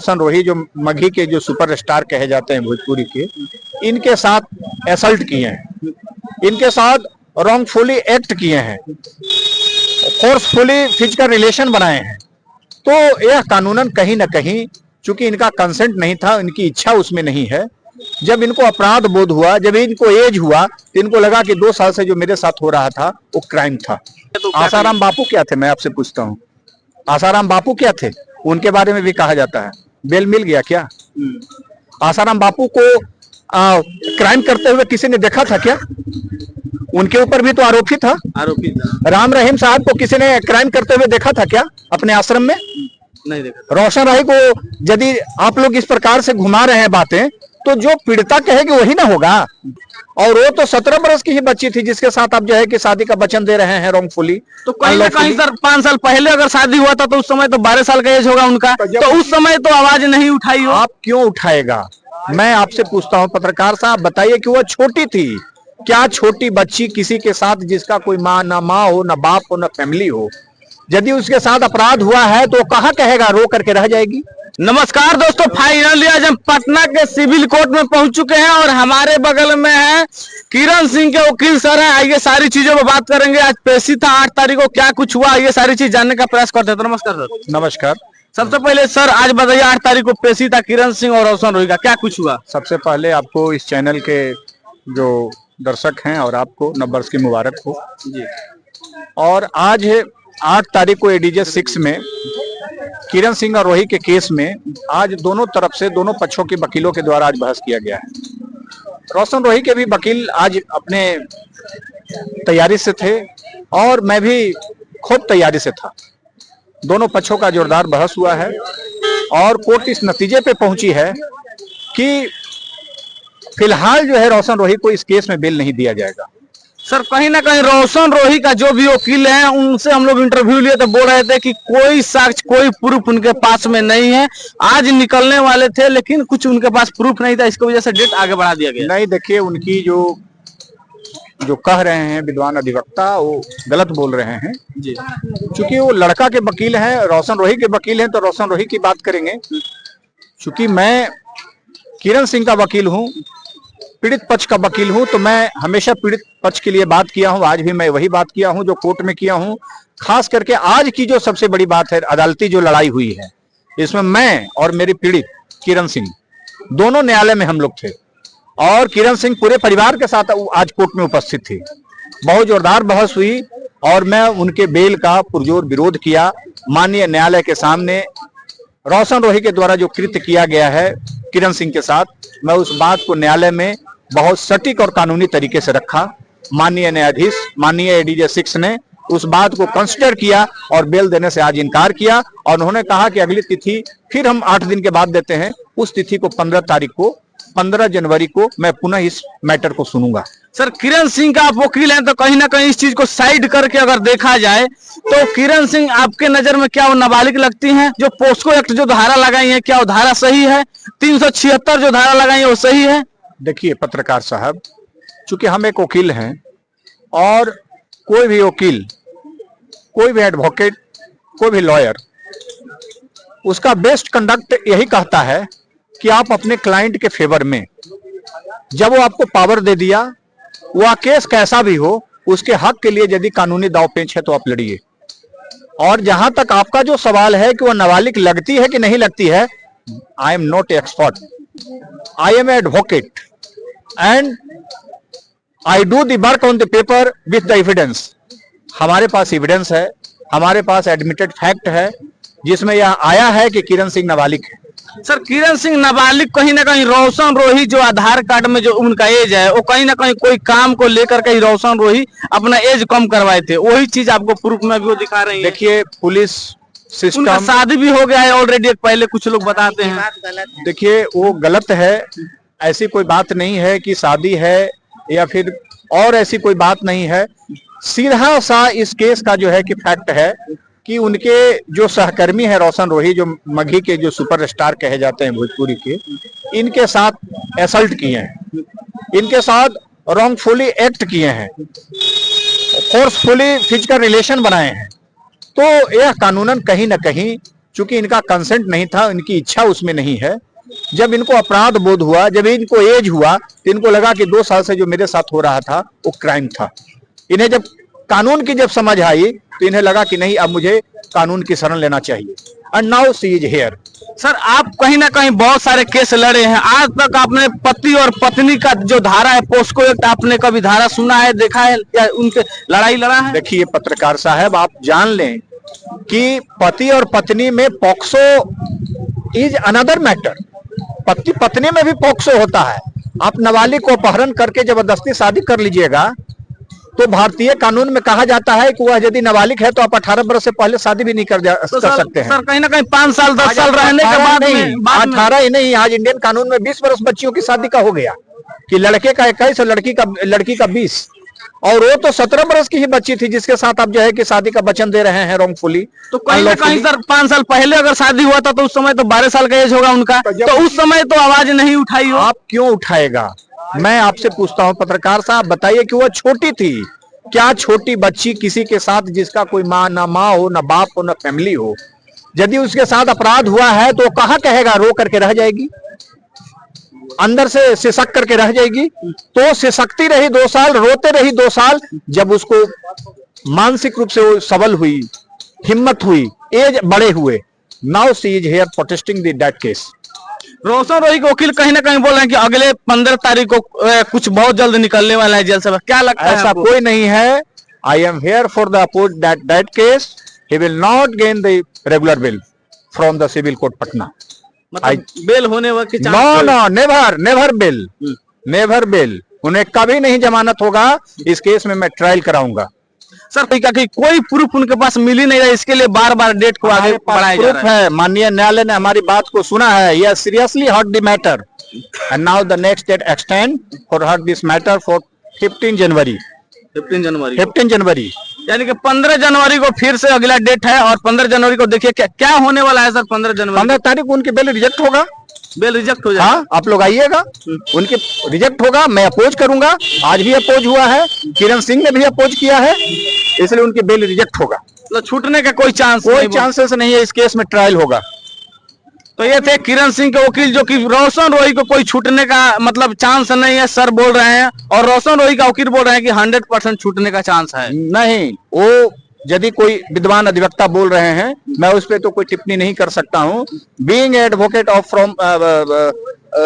रोशन रोही जो मघी के जो सुपरस्टार कहे जाते हैं भोजपुरी के, इनके साथ असल्ट किए हैं, इनके साथ रॉन्गफुली एक्ट किए हैं, फोर्सफुली फिजिकल रिलेशन बनाए हैं। तो यह कानूनन कहीं ना कहीं, चूंकि इनका कंसेंट नहीं था, इनकी इच्छा उसमें नहीं है, जब इनको अपराध बोध हुआ, जब इनको एज हुआ, तो इनको लगा कि 2 साल से जो मेरे साथ हो रहा था वो क्राइम था। तो आसाराम बापू क्या थे, मैं आपसे पूछता हूँ, आसाराम बापू क्या थे? उनके बारे में भी कहा जाता है, बेल मिल गया क्या? आसाराम बापू को क्राइम करते हुए किसी ने देखा था क्या? उनके ऊपर भी तो आरोपी था। राम रहीम साहब को किसी ने क्राइम करते हुए देखा था क्या अपने आश्रम में? नहीं देखा। रोशन राही को यदि आप लोग इस प्रकार से घुमा रहे हैं बातें, तो जो पीड़िता कहेगी वही ना होगा। और वो तो 17 बरस की ही बच्ची थी जिसके साथ आप जो है कि शादी का वचन दे रहे हैं रॉन्गफुली। तो कहीं ना कहीं सर 5 साल पहले अगर शादी हुआ था तो उस समय तो 12 साल का एज होगा उनका, तो उस समय तो आवाज नहीं उठाई हो। आप क्यों उठाएगा? मैं आपसे पूछता हूं पत्रकार साहब, बताइए कि वह छोटी थी क्या? छोटी बच्ची किसी के साथ जिसका कोई ना माँ हो, ना बाप हो, ना फैमिली हो, यदि उसके साथ अपराध हुआ है तो कहाँ कहेगा? रो करके रह जाएगी। नमस्कार दोस्तों, फाइनली आज हम पटना के सिविल कोर्ट में पहुंच चुके हैं और हमारे बगल में है किरण सिंह के वकील सर हैं। आइए सारी चीजों पर बात करेंगे। आज पेशी था 8 तारीख को, क्या कुछ हुआ ये सारी चीज जानने का प्रयास करते हैं। तो नमस्कार सर। नमस्कार। सबसे पहले सर आज बताइए, 8 तारीख को पेशी था किरण सिंह और रोशन रोही का, क्या कुछ हुआ? सबसे पहले आपको इस चैनल के जो दर्शक हैं और आपको नववर्ष की मुबारक हो जी। और आज 8 तारीख को एडीजे 6 में किरण सिंह और रोही के केस में आज दोनों तरफ से, दोनों पक्षों के वकीलों के द्वारा आज बहस किया गया है। रोशन रोही के भी वकील आज अपने तैयारी से थे और मैं भी खूब तैयारी से था। दोनों पक्षों का जोरदार बहस हुआ है और कोर्ट इस नतीजे पे पहुंची है कि फिलहाल जो है रोशन रोही को इस केस में बेल नहीं दिया जाएगा। सर कहीं ना कहीं रोशन रोही का जो भी वकील है उनसे हम लोग इंटरव्यू लिए तो बोल रहे थे कि कोई साक्ष्य, कोई प्रूफ उनके पास में नहीं है। आज निकलने वाले थे लेकिन कुछ उनके पास प्रूफ नहीं था, इसकी वजह से डेट आगे बढ़ा दिया गया। नहीं, देखिए उनकी जो कह रहे हैं विद्वान अधिवक्ता, वो गलत बोल रहे हैं जी। क्योंकि वो लड़का के वकील हैं, रोशन रोही के वकील हैं, तो रोशन रोही की बात करेंगे। क्योंकि मैं किरण सिंह का वकील हूँ, पीड़ित पक्ष का वकील हूं, तो मैं हमेशा पीड़ित पक्ष के लिए बात किया हूं। आज भी मैं वही बात किया हूं जो कोर्ट में किया हूं। खास करके आज की जो सबसे बड़ी बात है, अदालती जो लड़ाई हुई है, इसमें मैं और मेरी पीड़ित किरण सिंह दोनों न्यायालय में हम लोग थे और किरण सिंह पूरे परिवार के साथ आज कोर्ट में उपस्थित थी। बहुत जोरदार बहस हुई और मैं उनके बेल का पुरजोर विरोध किया। माननीय न्यायालय के सामने रोशन रोही के द्वारा जो कृत्य किया गया है किरण सिंह के साथ, मैं उस बात को न्यायालय में बहुत सटीक और कानूनी तरीके से रखा। माननीय न्यायाधीश, माननीय एडीजे 6 ने उस बात को कंसिडर किया और बेल देने से आज इनकार किया और उन्होंने कहा कि अगली तिथि फिर हम 8 दिन के बाद देते हैं। उस तिथि को 15 तारीख को, 15 जनवरी को मैं पुनः इस मैटर को सुनूंगा। सर किरण सिंह का आप वकील हैं तो कहीं ना कहीं इस चीज को साइड करके अगर देखा जाए तो किरण सिंह आपके नजर में क्या वो नाबालिग लगती हैं? जो पोस्को एक्ट जो धारा लगाई है, क्या वो धारा सही है? 376 जो धारा लगाई है वो सही है? देखिए पत्रकार साहब, चूंकि हम एक वकील हैं और कोई भी वकील, कोई भी एडवोकेट, कोई भी लॉयर, उसका बेस्ट कंडक्ट यही कहता है कि आप अपने क्लाइंट के फेवर में, जब वो आपको पावर दे दिया, वह केस कैसा भी हो, उसके हक के लिए यदि कानूनी दाव पेच है तो आप लड़िए। और जहां तक आपका जो सवाल है कि वह नाबालिग लगती है कि नहीं लगती है, I am not expert, I am advocate and I do the work on the paper with the evidence. हमारे पास एविडेंस है, हमारे पास एडमिटेड फैक्ट है जिसमें यह आया है कि किरण सिंह नाबालिग है। सर किरण सिंह नाबालिग कहीं ना कहीं रोशन रोही जो आधार कार्ड में जो उनका एज है वो कहीं ना कहीं कोई काम को लेकर के रोशन रोही अपना एज कम करवाए थे, वही चीज आपको प्रूफ में भी वो दिखा रही है। देखिए पुलिस सिस्टम, शादी भी हो गया है ऑलरेडी, पहले कुछ लोग बताते हैं। देखिए वो गलत है, ऐसी कोई बात नहीं है कि शादी है या फिर और ऐसी कोई बात नहीं है। सीधा सा इस केस का जो है कि फैक्ट है कि उनके जो सहकर्मी है रोशन रोही जो मघी के जो सुपरस्टार कहे जाते हैं भोजपुरी के, इनके साथ असल्ट किए हैं, इनके साथ रॉन्गफुली एक्ट किए हैं, फोर्सफुली फिजिकल रिलेशन बनाए हैं। तो यह कानूनन कहीं ना कहीं, चूंकि इनका कंसेंट नहीं था, इनकी इच्छा उसमें नहीं है। जब इनको अपराध बोध हुआ, जब इनको एज हुआ, तो इनको लगा कि 2 साल से जो मेरे साथ हो रहा था वो क्राइम था। इन्हें जब कानून की जब समझ आई तो इन्हें लगा कि नहीं, अब मुझे कानून की शरण लेना चाहिए। And now she is here. Sir, आप कहीं ना कहीं बहुत सारे केस लड़े हैं। आज तक आपने पति और पत्नी का जो धारा है, पोस्को एक्ट, आपने कभी धारा सुना है, देखा है या उनके लड़ाई लड़ा है? देखिए पत्रकार साहब, आप जान लें कि पति और पत्नी में पॉक्सो इज अनदर मैटर। पति पत्नी में भी पॉक्सो होता है। आप नाबालिग को अपहरण करके जबरदस्ती शादी कर लीजिएगा तो भारतीय कानून में कहा जाता है कि वह यदि नाबालिग है तो आप 18 वर्ष से पहले शादी भी नहीं कर सकते हैं। सर, कहीं ना कहीं 5 साल 10 साल रहने के बाद नहीं, 18 ही नहीं, आज इंडियन कानून में 20 वर्ष बच्चियों की शादी का हो गया कि लड़के का 21 और लड़की का 20। और वो तो 17 वर्ष की ही बच्ची थी जिसके साथ आप जो है कि शादी का वचन दे रहे हैं रॉन्गफुली। तो कहीं ना कहीं सर 5 साल पहले अगर शादी हुआ था तो उस समय तो 12 साल का एज होगा उनका, तो उस समय तो आवाज नहीं उठाई हो। आप क्यों उठाएगा? मैं आपसे पूछता हूं पत्रकार साहब, बताइए कि वह छोटी थी क्या? छोटी बच्ची किसी के साथ जिसका कोई ना माँ हो, ना बाप हो, ना फैमिली हो, यदि उसके साथ अपराध हुआ है तो कहाँ कहेगा? रो करके रह जाएगी, अंदर से सिसक करके रह जाएगी। तो सिसकती रही 2 साल, रोते रही 2 साल। जब उसको मानसिक रूप से वो सबल हुई, हिम्मत हुई, एज बड़े हुए, now she is here protesting the that case. Roshan Rohi के वकील कहीं ना कहीं बोल रहे हैं कि अगले 15 तारीख को कुछ बहुत जल्द निकलने वाला है जेल से। क्या लगता है? ऐसा कोई नहीं है। I am here for the oppose that case. He will not gain the regular bail from the civil court Patna. मतलब बेल होने की चांस? No, never bill. उन्हें कभी नहीं जमानत होगा। इस केस में मैं ट्रायल कराऊंगा। सर, कोई प्रूफ उनके पास मिल ही नहीं रहा, इसके लिए बार बार डेट को आगे बढ़ाया जा रहा है। माननीय न्यायालय ने हमारी बात को सुना है। यह seriously hurt the matter and now the next date extend for hurt this matter for 15 January. 15 जनवरी यानी कि 15 जनवरी को फिर से अगला डेट है। और 15 जनवरी को देखिए क्या होने वाला है सर। 15 तारीख को उनकी बेल रिजेक्ट होगा। बेल रिजेक्ट हो जाएगा। हाँ, आप लोग आइएगा, उनके रिजेक्ट होगा, मैं अपोज करूंगा। आज भी अपोज हुआ है, किरण सिंह ने भी अपोज किया है, इसलिए उनकी बेल रिजेक्ट होगा। तो छूटने का कोई चांसेस नहीं है। इस केस में ट्रायल होगा। तो ये थे किरण सिंह के वकील, जो कि रोशन रोही को कोई छूटने का मतलब चांस नहीं है सर बोल रहे हैं। और रोशन रोही का वकील बोल रहे हैं कि 100% छूटने का चांस है। नहीं, वो यदि कोई विद्वान अधिवक्ता बोल रहे हैं, मैं उस पर तो कोई टिप्पणी नहीं कर सकता हूं। Being advocate of from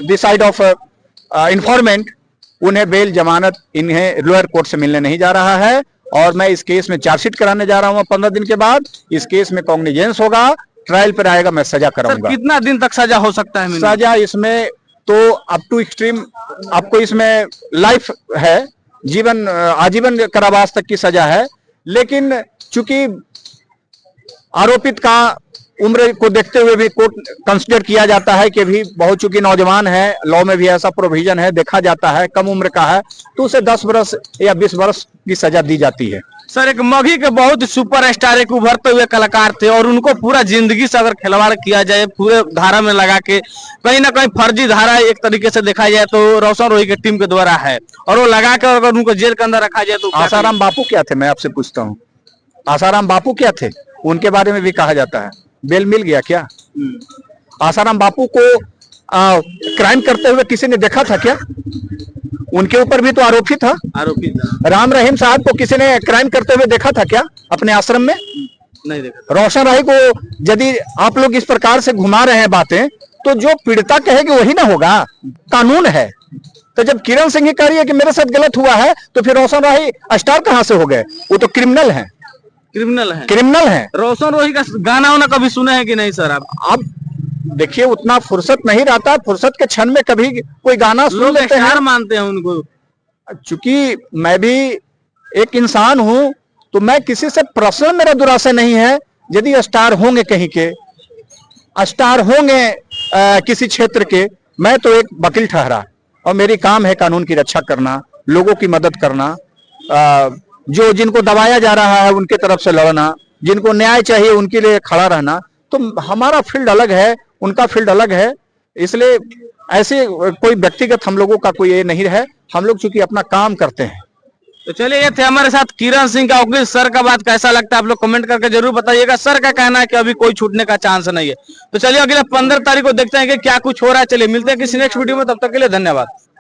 this side of informant, उन्हें बेल जमानत इन्हें लोअर कोर्ट से मिलने नहीं जा रहा है। और मैं इस केस में चार्जशीट कराने जा रहा हूं 15 दिन के बाद। इस केस में कॉग्निजेंस होगा, ट्रायल पर आएगा, मैं सजा कराऊंगा। कितना दिन तक सजा हो सकता है? सजा इसमें तो अप टू एक्सट्रीम आपको इसमें लाइफ है, जीवन आजीवन कारावास तक की सजा है। लेकिन चूंकि आरोपित का उम्र को देखते हुए भी कोर्ट कंसिडर किया जाता है कि भी बहुत चूंकि नौजवान है, लॉ में भी ऐसा प्रोविजन है, देखा जाता है कम उम्र का है, तो उसे 10 वर्ष या 20 वर्ष की सजा दी जाती है। सर, एक मगही के बहुत सुपरस्टार, एक उभरते हुए कलाकार थे और उनको पूरा जिंदगी से अगर खिलवाड़ किया जाए पूरे धारा में लगा के, कहीं ना कहीं फर्जी धारा एक तरीके से देखा जाए तो रोशन रोही की टीम के द्वारा है। और वो लगा के अगर उनको जेल के अंदर रखा जाए तो आसाराम बापू क्या थे? मैं आपसे पूछता हूँ, आसाराम बापू क्या थे? उनके बारे में भी कहा जाता है। बेल मिल गया क्या? आसाराम बापू को क्राइम करते हुए किसी ने देखा था क्या? उनके ऊपर भी तो आरोपी था। राम रहीम साहब को किसी ने क्राइम करते हुए देखा था क्या अपने आश्रम में? नहीं देखा। रोशन राही को यदि आप लोग इस प्रकार से घुमा रहे हैं बातें, तो जो पीड़िता कहेगी वही ना होगा। कानून है। तो जब किरण सिंह कह रही है कि मेरे साथ गलत हुआ है, तो फिर रोशन राही स्टार कहां से हो गए? वो तो क्रिमिनल है। क्रिमिनल है। रोशन रोही का गाना वाना कभी सुने हैं कि नहीं सर आप? अब देखिए, उतना फुर्सत नहीं रहता। फुर्सत के क्षण में कभी कोई गाना सुन लेते हैं, मानते हैं उनको। चूंकि मैं भी एक इंसान हूं, तो मैं किसी से पर्सनल मेरा दुराशा नहीं है। यदि स्टार होंगे कहीं के, स्टार होंगे किसी क्षेत्र के, मैं तो एक वकील ठहरा और मेरी काम है कानून की रक्षा करना, लोगों की मदद करना, जो जिनको दबाया जा रहा है उनके तरफ से लड़ना, जिनको न्याय चाहिए उनके लिए खड़ा रहना। तो हमारा फील्ड अलग है, उनका फील्ड अलग है। इसलिए ऐसे कोई व्यक्तिगत हम लोगों का कोई ये नहीं है। हम लोग चूंकि अपना काम करते हैं, तो चलिए, ये थे हमारे साथ किरण सिंह का वकील। सर का बात कैसा लगता है आप लोग कमेंट करके जरूर बताइएगा। सर का कहना है कि अभी कोई छूटने का चांस नहीं है। तो चलिए अगले 15 तारीख को देखते हैं कि क्या कुछ हो रहा है। चलिए मिलते हैं किसी नेक्स्ट वीडियो में, तब तक के लिए धन्यवाद।